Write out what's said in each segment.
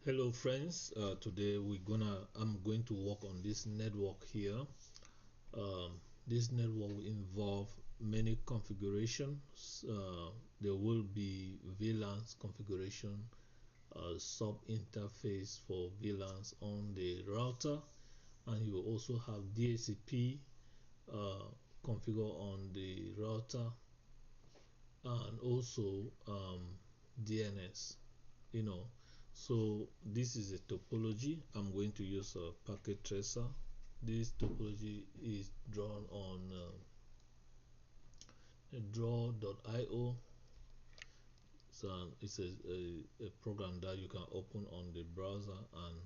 Hello friends, today I'm going to work on this network here. This network will involve many configurations. There will be VLANs configuration, sub interface for VLANs on the router, and you will also have DHCP configure on the router, and also DNS. So this is a topology. I'm going to use a packet tracer. This topology is drawn on draw.io. So it's a program that you can open on the browser and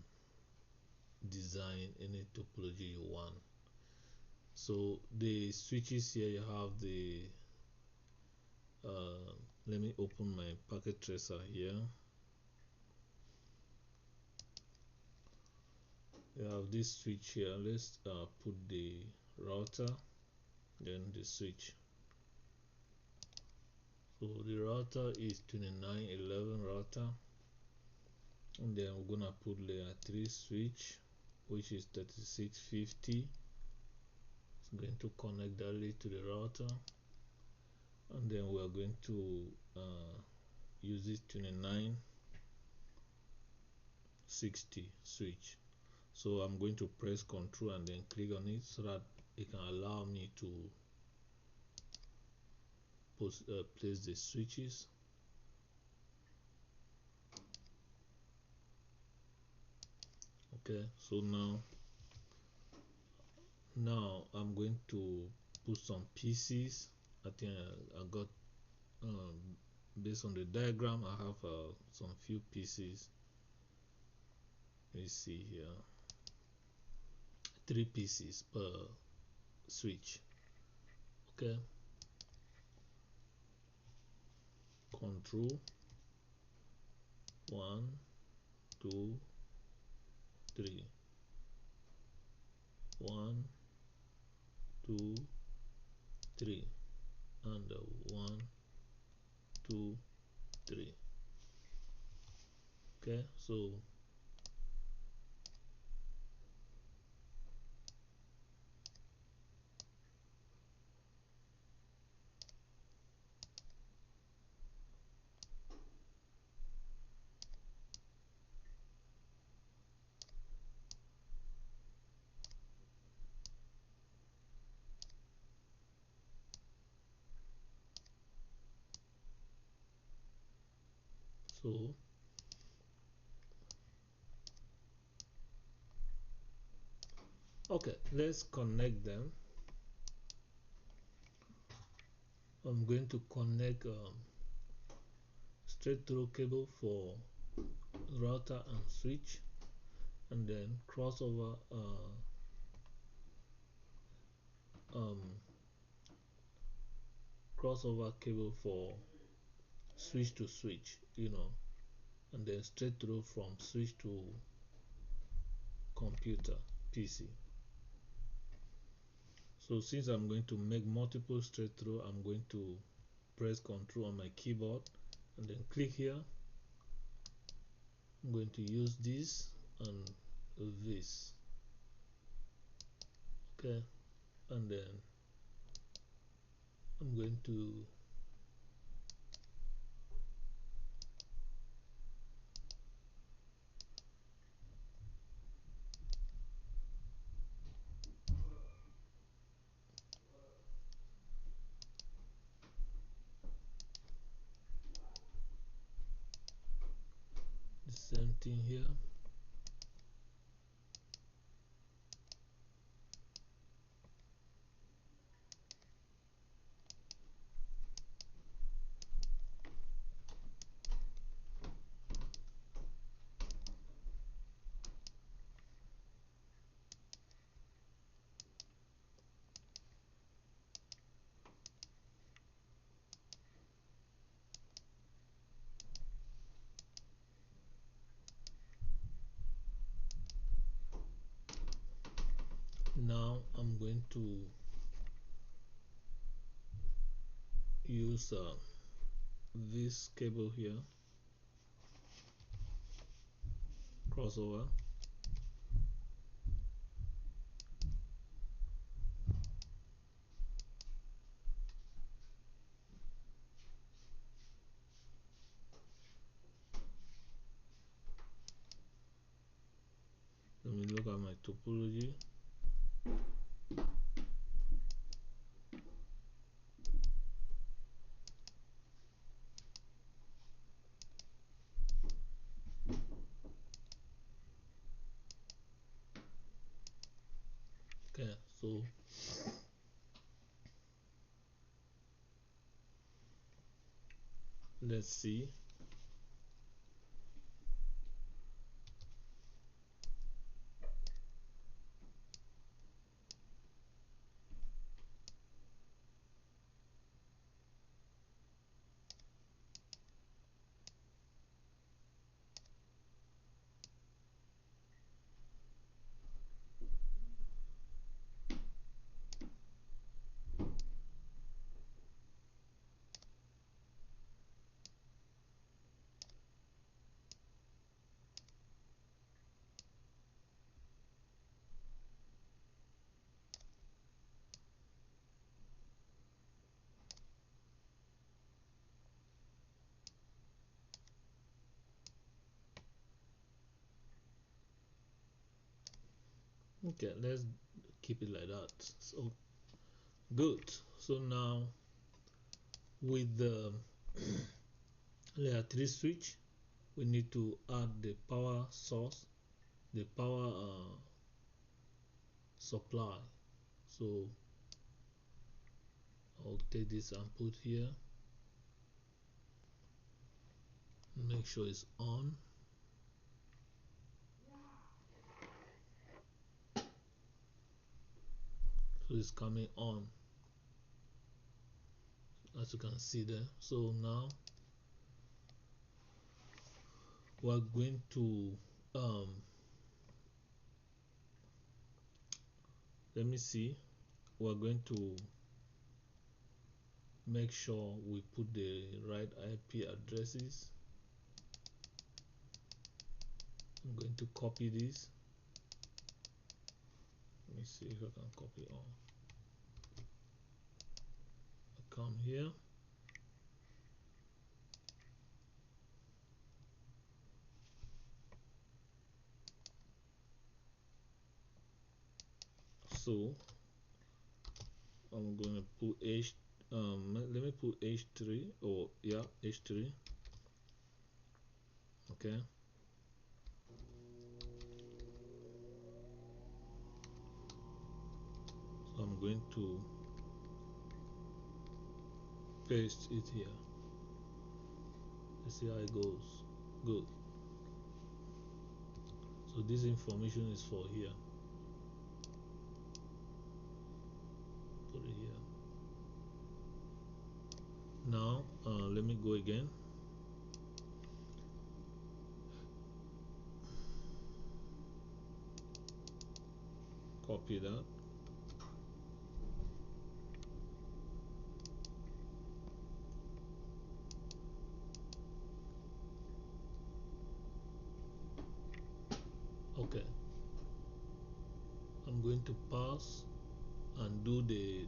design any topology you want. So the switches here, you have the let me open my packet tracer here. You have this switch here. Let's put the router, then the switch. So the router is 2911 router, and then we're gonna put layer 3 switch, which is 3650. It's going to connect directly to the router, and then we are going to use this 2960 switch. So I'm going to press Ctrl and then click on it so that it can allow me to place the switches. Okay, so now I'm going to put some PCs. I think I got based on the diagram, I have some few PCs. Let's see here, 3 PCs per switch. Okay, Control 1 2 3, 1 2 3, and 1 2 3. Okay, so okay, let's connect them. I'm going to connect straight through cable for router and switch, and then crossover crossover cable for switch to switch, and then straight through from switch to computer PC. So since I'm going to make multiple straight through, I'm going to press Ctrl on my keyboard and then click here. I'm going to use this and this. Okay, and then I'm going to the same thing here. Now I'm going to use this cable here crossover. Let me look at my topology. Okay, so let's see. Okay, let's keep it like that. So good. So now with the layer 3 switch, we need to add the power source, the power supply. So I'll take this and put here, make sure it's on. So it's coming on, as you can see there. So now we're going to let me see, we're going to make sure we put the right IP addresses. I'm going to copy this. Let me see if I can copy all. I come here, so I'm going to put H let me put H3, or yeah, H3. Okay, so I'm going to paste it here. Let's see how it goes. Good. So this information is for here. Put it here. Now let me go again. Copy that. Okay, I'm going to pass and do the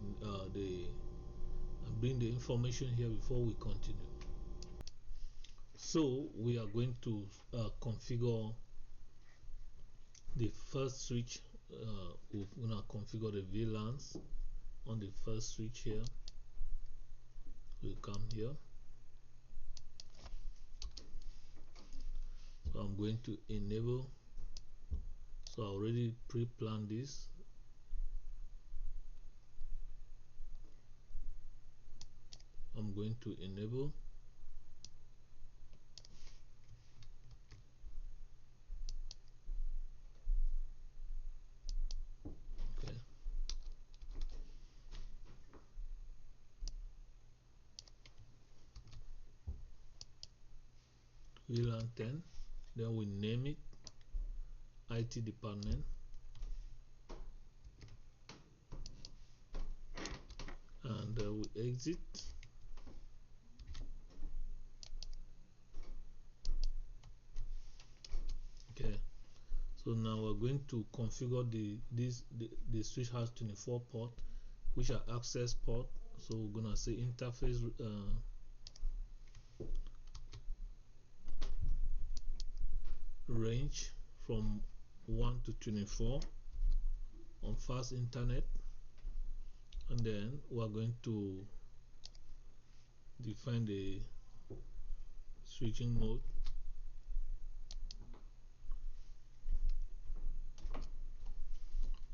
and bring the information here before we continue. So we are going to configure the first switch. We're gonna configure the VLANs on the first switch here. We'll come here. So I'm going to enable. So I already pre-planned this. I'm going to enable. Okay. VLAN 10. Then we name it IT department. And we exit. Okay, So now we're going to configure the switch has 24 port, which are access port. So we're gonna say interface range from 1 to 24 on fast internet, and then we're going to define the switching mode,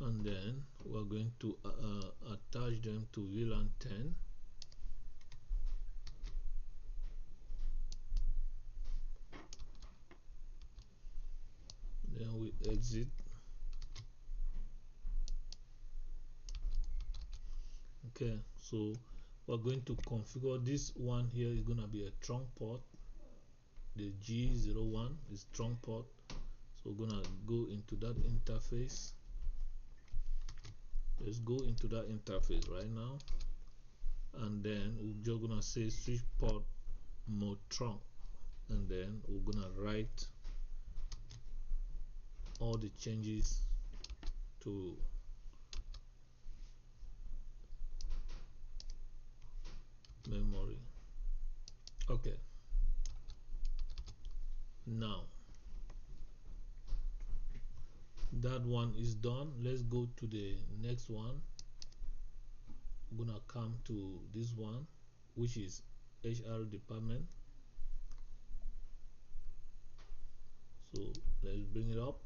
and then we're going to attach them to VLAN 10. Then we exit. Okay, so we're going to configure this one here is going to be a trunk port. The G01 is trunk port, so we're gonna go into that interface. Let's go into that interface right now, and then we're just gonna say switch port mode trunk, and then we're gonna write all the changes to memory. Okay, now that one is done. Let's go to the next one. We're gonna come to this one, which is HR department. So let's bring it up.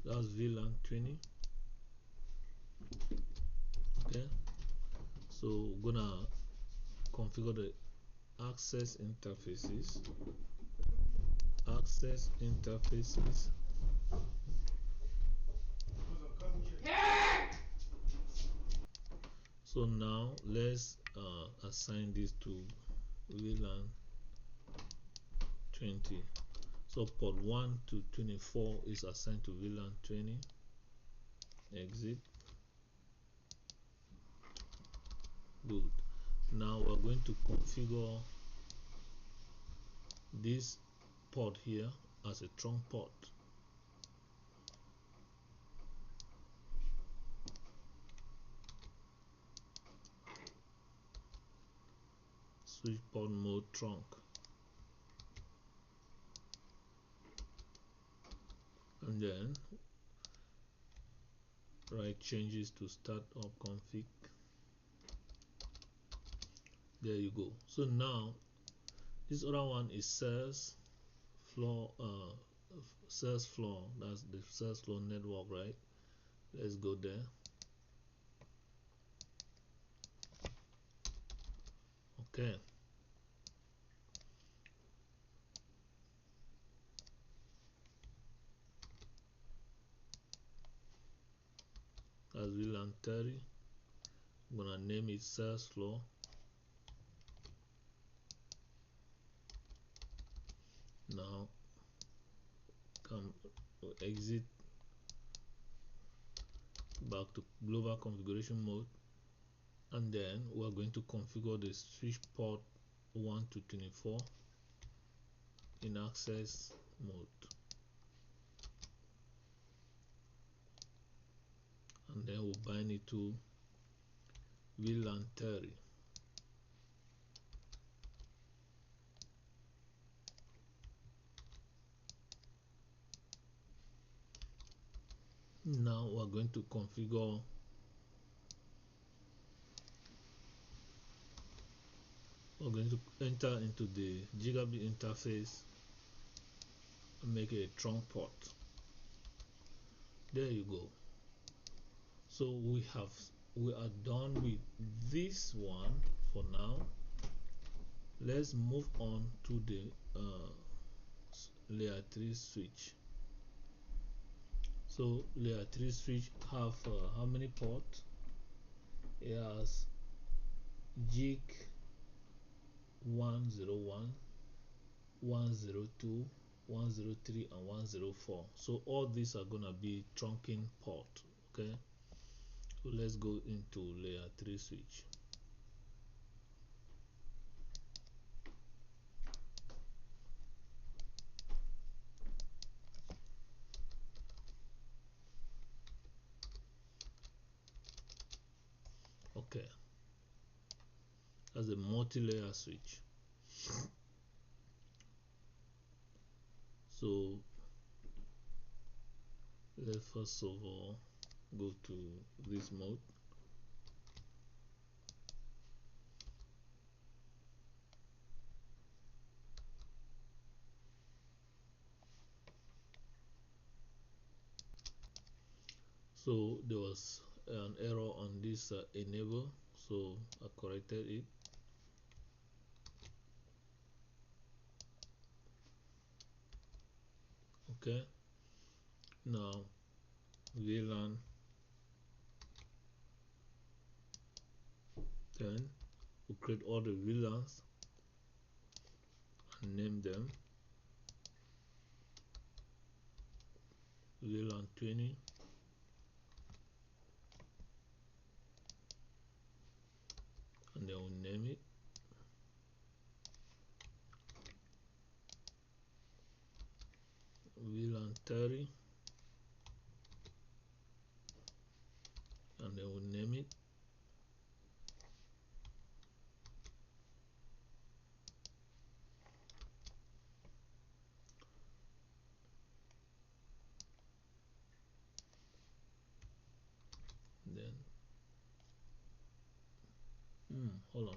That's VLAN 20. Okay, so we're gonna configure the access interfaces. So now let's assign this to VLAN 20. So port 1 to 24 is assigned to VLAN 20. Exit. Good. Now we're going to configure this port here as a trunk port. Switch port mode trunk, and then write changes to start up config. There you go. So now this other one is sales floor, that's the sales floor network, right? Let's go there. Okay, as VLAN 30. I'm gonna name it sales floor. Now come exit back to global configuration mode, and then we're going to configure the switch port 1 to 24 in access mode, and then we'll bind it to VLAN 30. Now we're going to configure we're going to enter into the gigabit interface and make a trunk port. There you go. So we are done with this one for now. Let's move on to the layer 3 switch. So layer 3 switch have how many ports? It has GIG 101, 102, 103, and 104. So all these are gonna be trunking port. Okay, so let's go into layer 3 switch. Okay, that's a multi-layer switch. So let's first of all go to this mode. So there was an error on this enable, so I corrected it. Okay, now VLAN 10, we create all the VLANs and name them. VLAN 20, and then we name it. VLAN 30, and then we name it. Then hold on,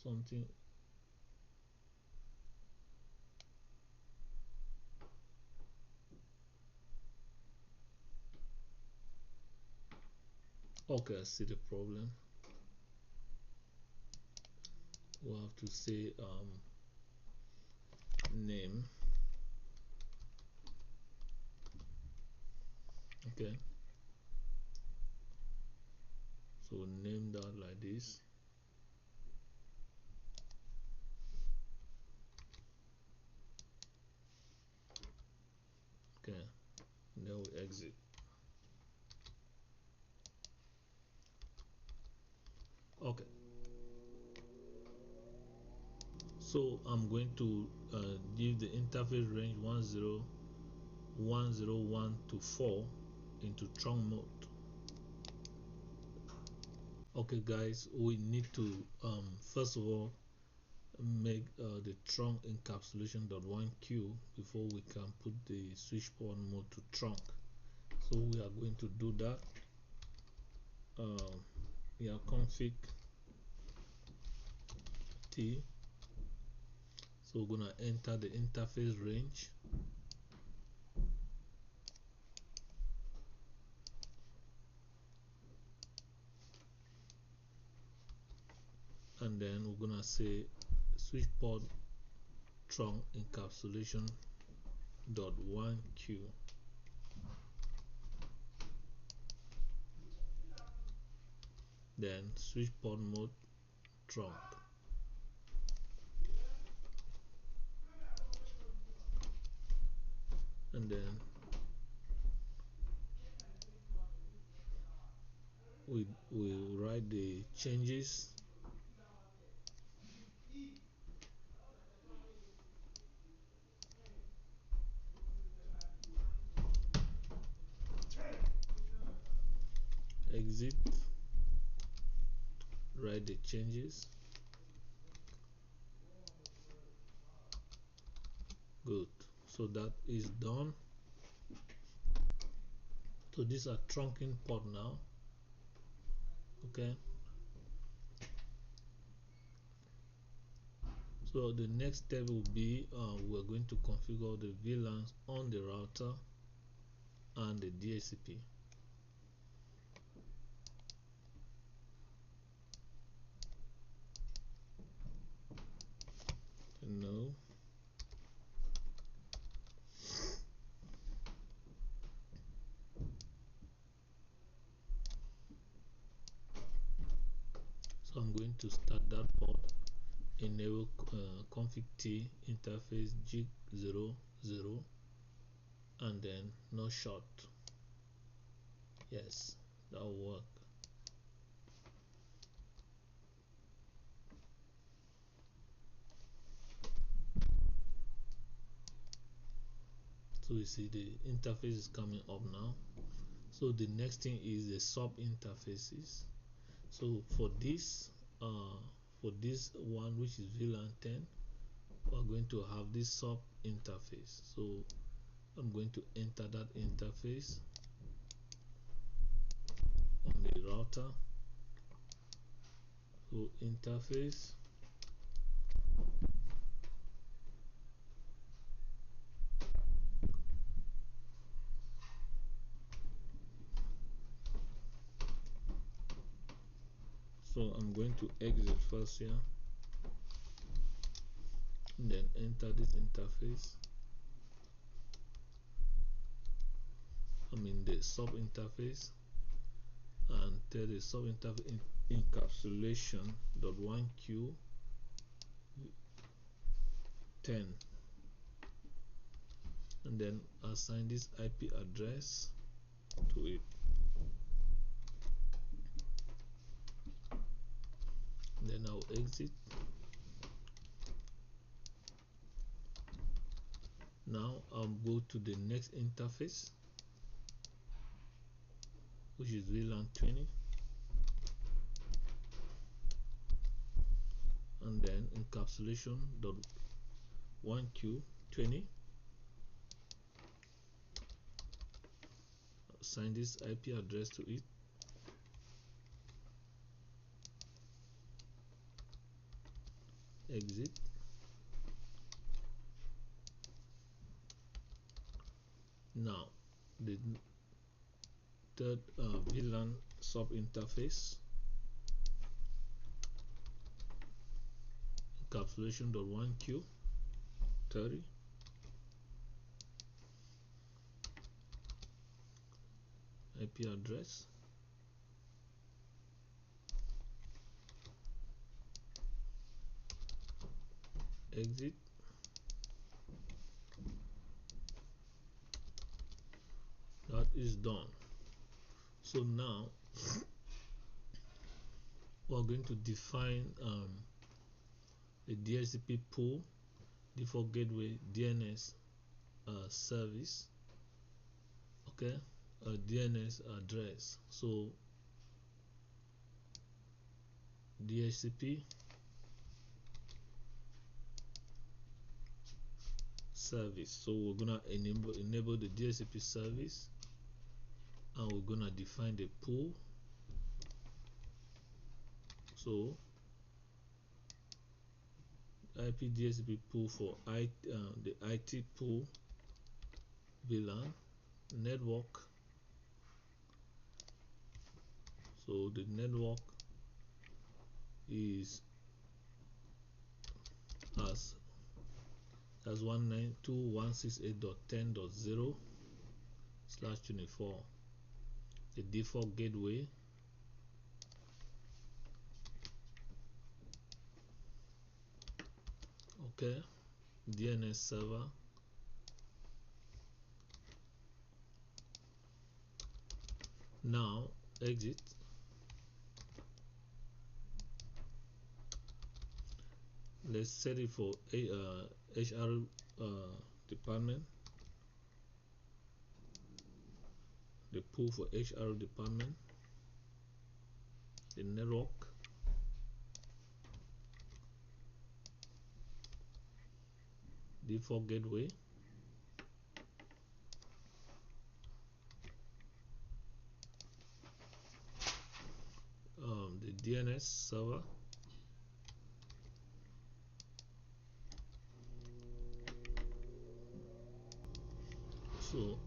something. Okay, I see the problem. We'll have to say name. Okay, so name that like this. Okay, and then we exit. Okay, so I'm going to give the interface range 10101 to 4 into trunk mode. Okay guys, we need to first of all make the trunk encapsulation.1q before we can put the switch port mode to trunk. So we are going to do that. Config t. So we're gonna enter the interface range, and then we're gonna say switch port trunk encapsulation.1q. Then switch port mode trunk, and then we write the changes. Exit, write the changes. Good, so that is done. So these are trunking port now. Okay, so the next step will be we're going to configure the VLANs on the router and the DHCP. No. So I'm going to start that port enable config T interface jig 00 and then no short. Yes, that will work. So you see the interface is coming up now. So the next thing is the sub interfaces. So for this one, which is VLAN 10, we're going to have this sub interface. So I'm going to enter that interface on the router. So interface, so I'm going to exit first here, and then enter this interface. I'm in the sub interface, and tell the sub interface encapsulation.1q 10, and then assign this IP address to it. Then I'll exit. Now I'll go to the next interface, which is VLAN 20, and then encapsulation.1q20. Assign this IP address to it. Exit. Now the third VLAN sub interface, encapsulation.1q30, IP address, exit. That is done. So now we're going to define a DHCP pool, default gateway DNS service, okay, a DNS address. So DHCP service. So we're gonna enable the DHCP service, and we're gonna define the pool. So IP DHCP pool for the IT pool VLAN network. So the network is as 192.168.10.0/24. The default gateway okay, DNS server, now exit. Let's set it for HR department, the pool for HR department, the network, default gateway, the DNS server, so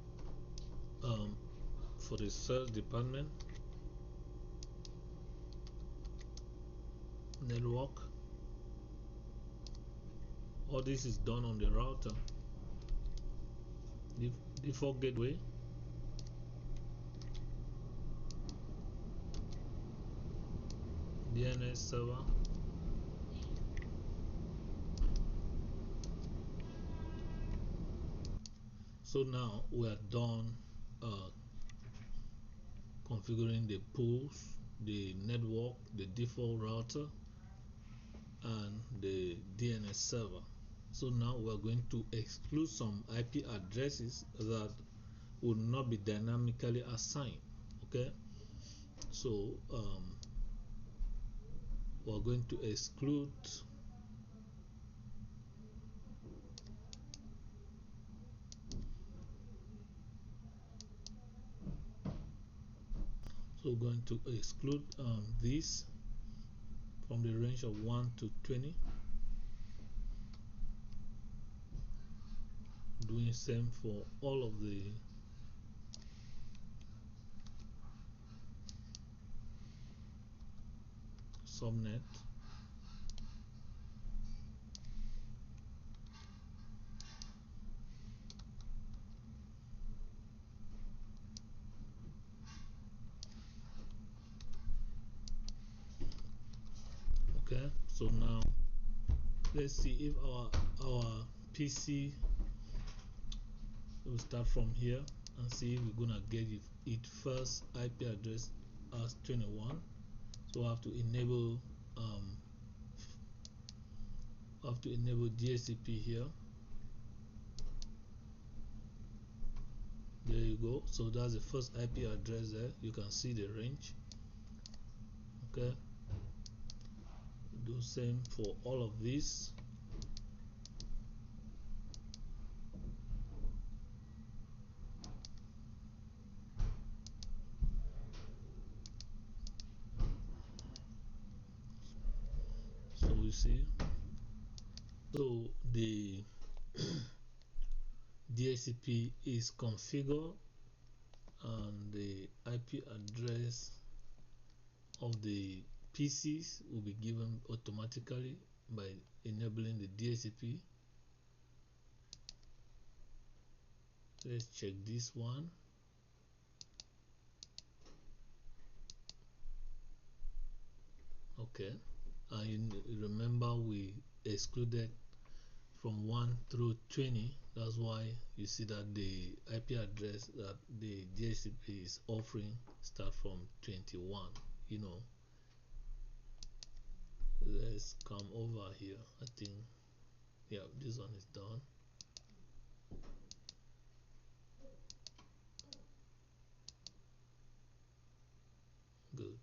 for the sales department, network. All this is done on the router. Default gateway, DNS server, So now we are done configuring the pools, the network, the default router, and the DNS server. So now we are going to exclude some IP addresses that will not be dynamically assigned. Okay, so we're going to exclude this from the range of 1 to 20, doing same for all of the subnet. Okay, so now let's see if our PC will start from here and see if we're gonna get it first IP address as 21. So I have to enable DHCP here. There you go. So that's the first IP address there. You can see the range. Okay, do same for all of these. So you see, so the DHCP is configured and the IP address of the PCs will be given automatically by enabling the DHCP. Let's check this one. Okay, and remember we excluded from 1 through 20. That's why you see that the IP address that the DHCP is offering start from 21. You know, let's come over here. I think, yeah, this one is done. Good.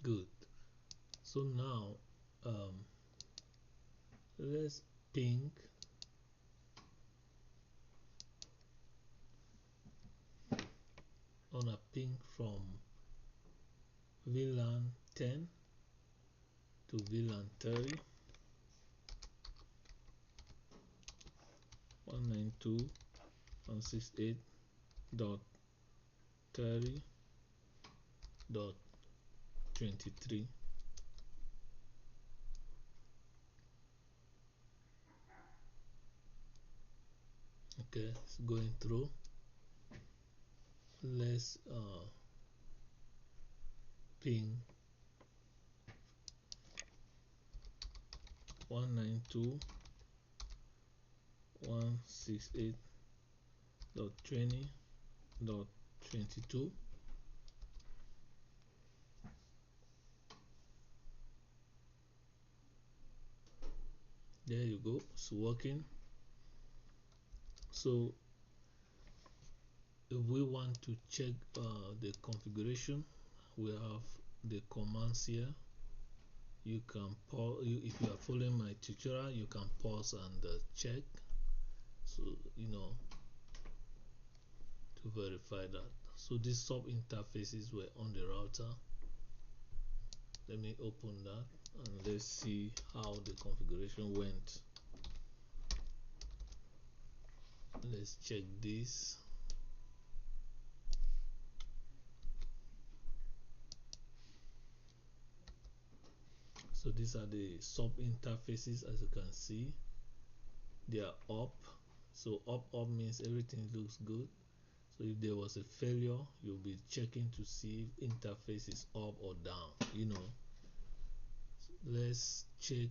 Good. So now let's ping on a ping from VLAN 10 to VLAN 30, 192.168.30.23. Okay, it's going through. Let's ping 192.168.20.22. There you go, it's working. So if we want to check the configuration, we have the commands here. You can pause. If you are following my tutorial, you can pause and check, so you know, to verify that. So these sub interfaces were on the router. Let me open that and let's see how the configuration went. Let's check this. So these are the sub interfaces. As you can see, they are up. So up means everything looks good. So if there was a failure, you'll be checking to see if interface is up or down, you know. Let's check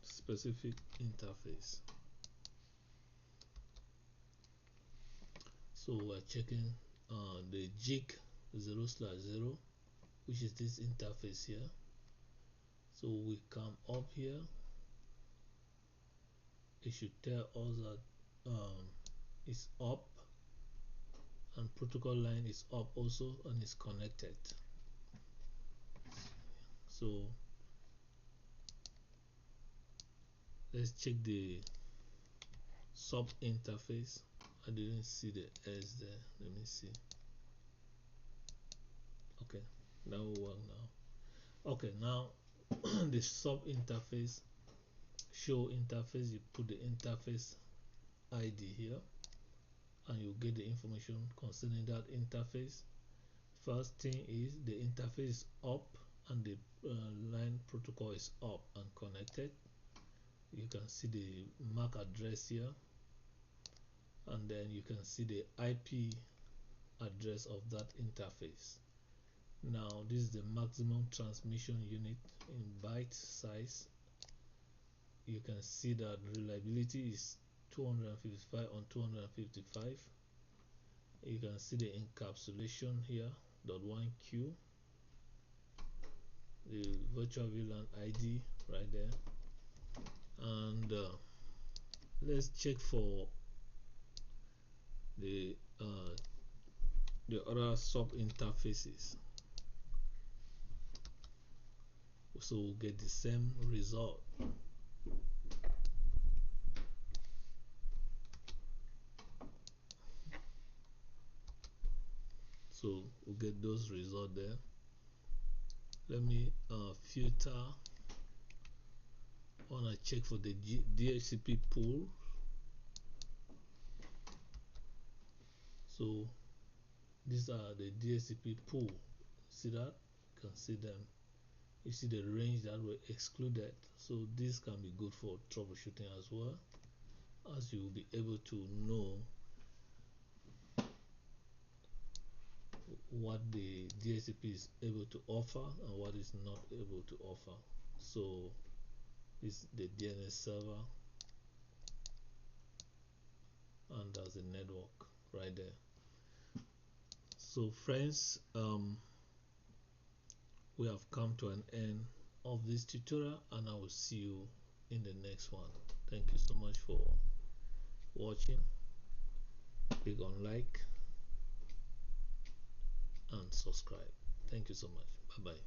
specific interface. So we're checking the jig 0/0, which is this interface here. So we come up here, it should tell us that it's up, and protocol line is up also and is connected. So let's check the sub interface. I didn't see the S there. Let me see. Okay, that will work now. Okay, now the sub interface, show interface, you put the interface ID here and you get the information concerning that interface. First thing is the interface is up and the line protocol is up and connected. You can see the MAC address here, and then you can see the IP address of that interface. Now this is the maximum transmission unit in byte size. You can see that reliability is 255 on 255. You can see the encapsulation here, .1Q, the virtual VLAN ID right there, and let's check for the other sub interfaces. So we'll get the same result. So we'll get those results there. Let me filter. I want to check for the DHCP pool. So these are the DHCP pool. See that? You can see them. You see the range that were excluded. So this can be good for troubleshooting as well, as you will be able to know what the DHCP is able to offer and what is not able to offer. So this is the DNS server, and there's a network right there. So friends, we have come to an end of this tutorial, and I will see you in the next one. Thank you so much for watching. Click on like and subscribe. Thank you so much. Bye bye.